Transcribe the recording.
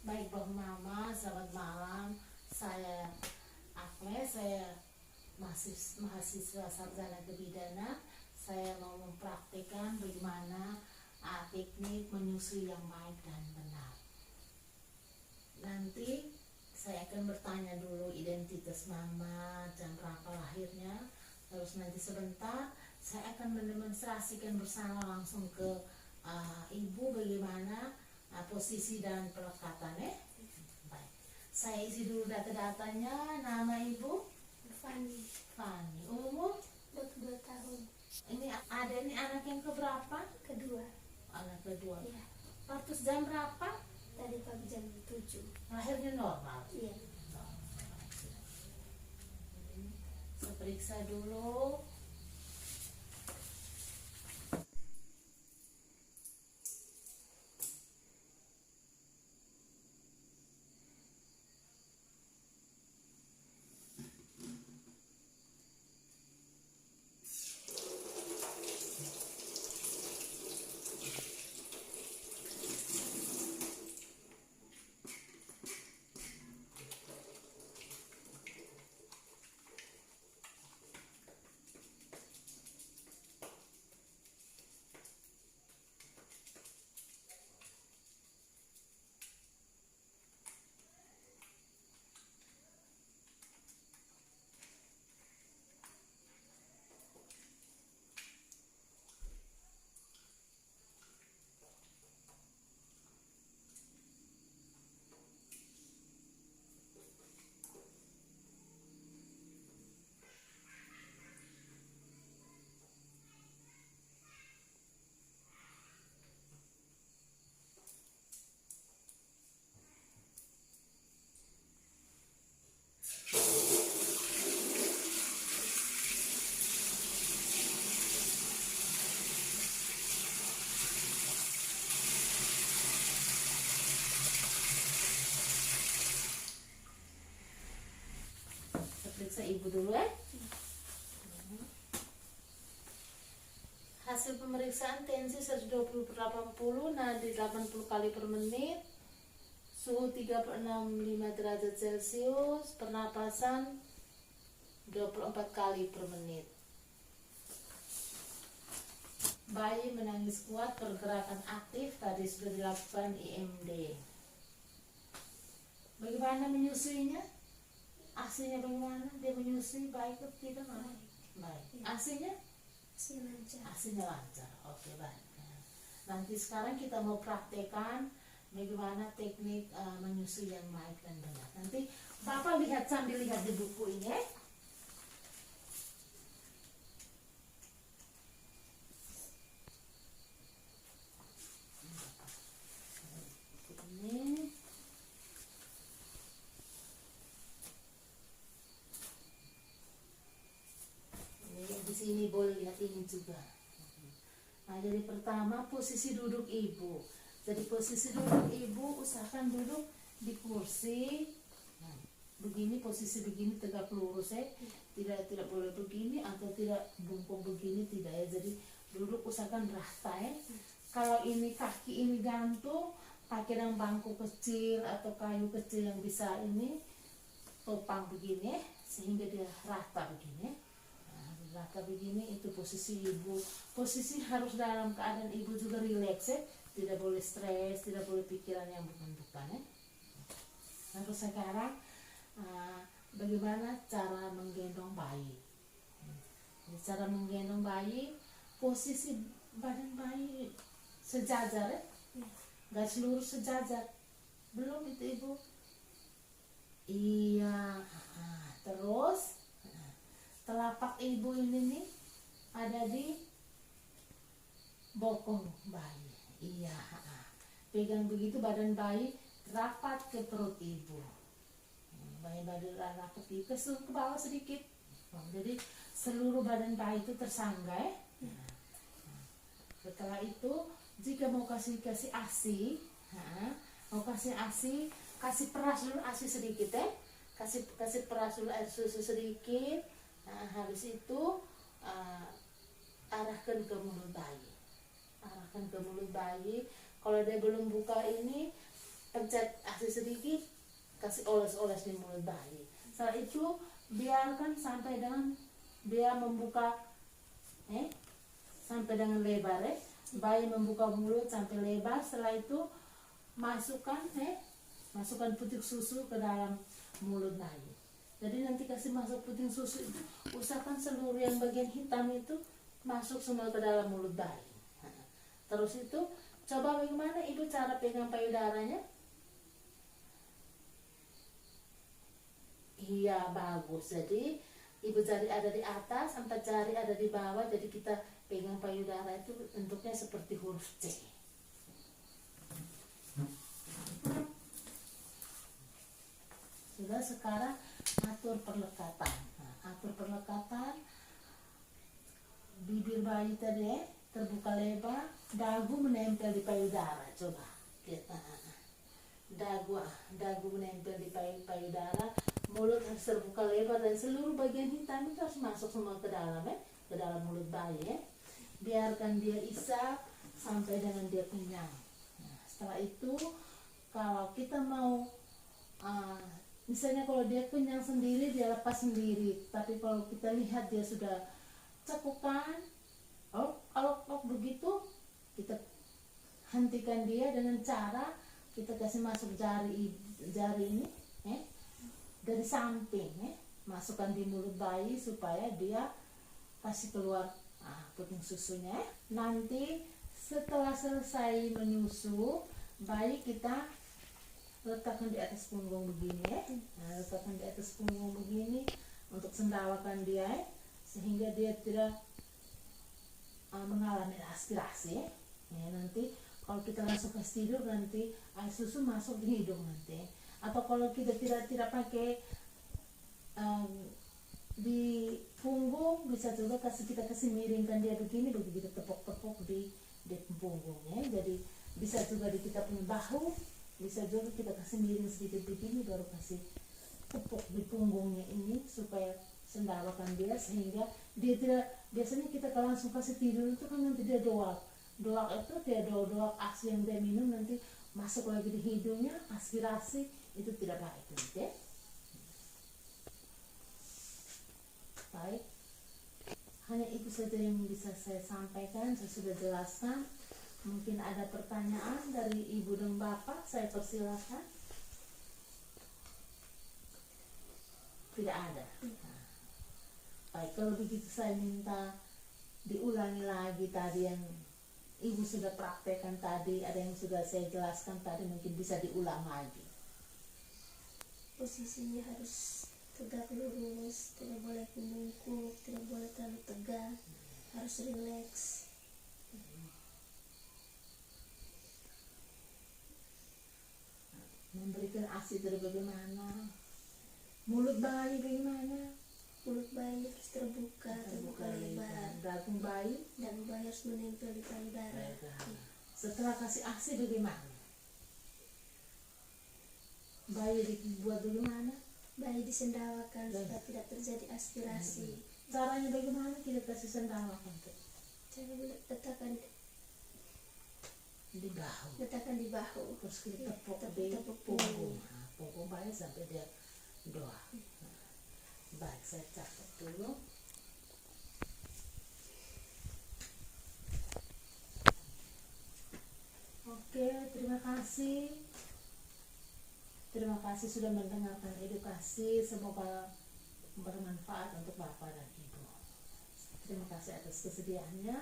Baik Bang Mama, selamat malam. Saya Agnes, saya mahasiswa sarjana kebidana. Saya mau mempraktikkan bagaimana teknik menyusui yang baik dan benar. Nanti saya akan bertanya dulu identitas mama, jam berapa lahirnya. Terus nanti sebentar saya akan mendemonstrasikan bersama langsung ke ibu bagaimana posisi dan pelekatannya. Baik, saya isi dulu data-datanya. Nama ibu Fani, umur 22 tahun, ini ada ini anak yang keberapa? kedua. Anak kedua. Iya, Waktu jam berapa? tadi pagi jam 7. Lahirnya normal. Iya, Saya periksa dulu. Periksa ibu dulu ya. Hasil pemeriksaan tensi 120/80, nadi 80 kali per menit, suhu 36,5 derajat Celcius, pernapasan 24 kali per menit. Bayi menangis kuat, pergerakan aktif, tadi sudah dilakukan IMD. Bagaimana menyusuinya? Asinya bagaimana? Dia menyusui baik atau tidak? Baik. Asinya? masih lancar. Asinya lancar. Oke, baik. Nanti sekarang kita mau praktekkan bagaimana teknik menyusui yang baik dan benar. Nanti Bapak lihat sambil lihat di buku ini ya. Ini di sini boleh lihat ini juga. Nah, jadi pertama posisi duduk ibu. Jadi posisi duduk ibu usahakan duduk di kursi. Nah, begini, posisi begini tegak lurus ya. Tidak boleh begini atau tidak bungkuk begini, tidak ya. Jadi duduk usahakan rata ya. Kalau ini kaki ini gantung, pakai yang bangku kecil atau kayu kecil yang bisa ini topang begini ya, sehingga dia rata begini. Rata begini, itu posisi ibu. Posisi harus dalam keadaan ibu juga rileks ya, tidak boleh stres, tidak boleh pikiran yang berbentukan ya. Lalu sekarang bagaimana cara menggendong bayi? Cara menggendong bayi, posisi badan bayi sejajar ya, garis lurus sejajar. Belum itu ibu? Iya. Terus telapak ibu ini nih ada di bokong bayi. Iya. Pegang begitu, badan bayi rapat ke perut ibu. Badan rapat ke bawah sedikit. Jadi seluruh badan bayi itu tersangga ya. Setelah itu jika mau kasih ASI, mau kasih ASI, kasih peras dulu ASI sedikit ya. Kasih peras dulu air susu sedikit. Nah, habis itu arahkan ke mulut bayi. Kalau dia belum buka ini, pencet ASI sedikit, kasih oles-oles di mulut bayi. Setelah itu biarkan sampai dengan dia membuka sampai dengan lebar bayi membuka mulut sampai lebar. Setelah itu masukkan puting susu ke dalam mulut bayi. Jadi nanti kasih masuk puting susu itu usahakan seluruh yang bagian hitam itu masuk semua ke dalam mulut bayi. Terus itu coba bagaimana ibu cara pegang payudaranya. Iya, bagus. Jadi ibu jari ada di atas, 4 jari ada di bawah. Jadi kita pegang payudara itu bentuknya seperti huruf C. Sudah, sekarang atur perlekatan. Atur perlekatan. Bibir bayi tadi terbuka lebar, dagu menempel di payudara. Coba lihat. Dagu menempel di payudara, mulut harus terbuka lebar dan seluruh bagian hitam itu harus masuk semua ke dalam mulut bayi. Biarkan dia isap sampai dengan dia kenyang. Setelah itu kalau kita mau misalnya kalau dia kenyang sendiri dia lepas sendiri, tapi kalau kita lihat dia sudah cekukan, kalau begitu kita hentikan dia dengan cara kita kasih masuk jari ini dari samping masukkan di mulut bayi supaya dia kasih keluar puting susunya. Nanti setelah selesai menyusu bayi kita letakkan di atas punggung begini letakkan di atas punggung begini untuk sendawakan dia sehingga dia tidak mengalami aspirasi nanti kalau kita langsung kasih tidur nanti air susu masuk di hidung nanti. Atau kalau kita tidak pakai di punggung, bisa juga kita kasih miringkan dia begini, begitu tepuk-tepuk di punggungnya. Jadi bisa juga di kita punya bahu, bisa juga kita kasih miring sedikit begini baru kasih tepuk di punggungnya ini supaya sendawakan dia sehingga dia tidak. Biasanya kita kalau langsung kasih tidur itu kan nanti dia doak itu dia doak ASI yang dia minum nanti masuk lagi di hidungnya, aspirasi itu tidak baik nanti. Baik, hanya itu saja yang bisa saya sampaikan. Saya sudah jelaskan. Mungkin ada pertanyaan dari ibu dan bapak, saya persilakan. Tidak ada. Baik, kalau begitu saya minta diulangi lagi tadi yang ibu sudah praktekkan tadi, ada yang sudah saya jelaskan tadi, mungkin bisa diulang lagi. Posisinya harus tegak lurus, tidak boleh membungkuk, tidak boleh terlalu tegang, harus rileks. Memberikan ASI dari bagaimana? Mulut bayi bagaimana? Mulut bayi harus terbuka lebar. Dagu bayi Harus menempel di payudara. Setelah kasih ASI bagaimana? Bayi dibuat bagaimana? Bayi disendawakan supaya tidak terjadi aspirasi. Caranya bagaimana kita kasih sendawakan? Cara letakkan di bahu. Terus kita tepuk di punggung. Punggung bayi sampai dia doa. Baik, saya catat dulu. Oke, terima kasih. Terima kasih sudah mendengarkan edukasi. Semoga bermanfaat untuk Bapak dan Ibu. Terima kasih atas kesediaannya.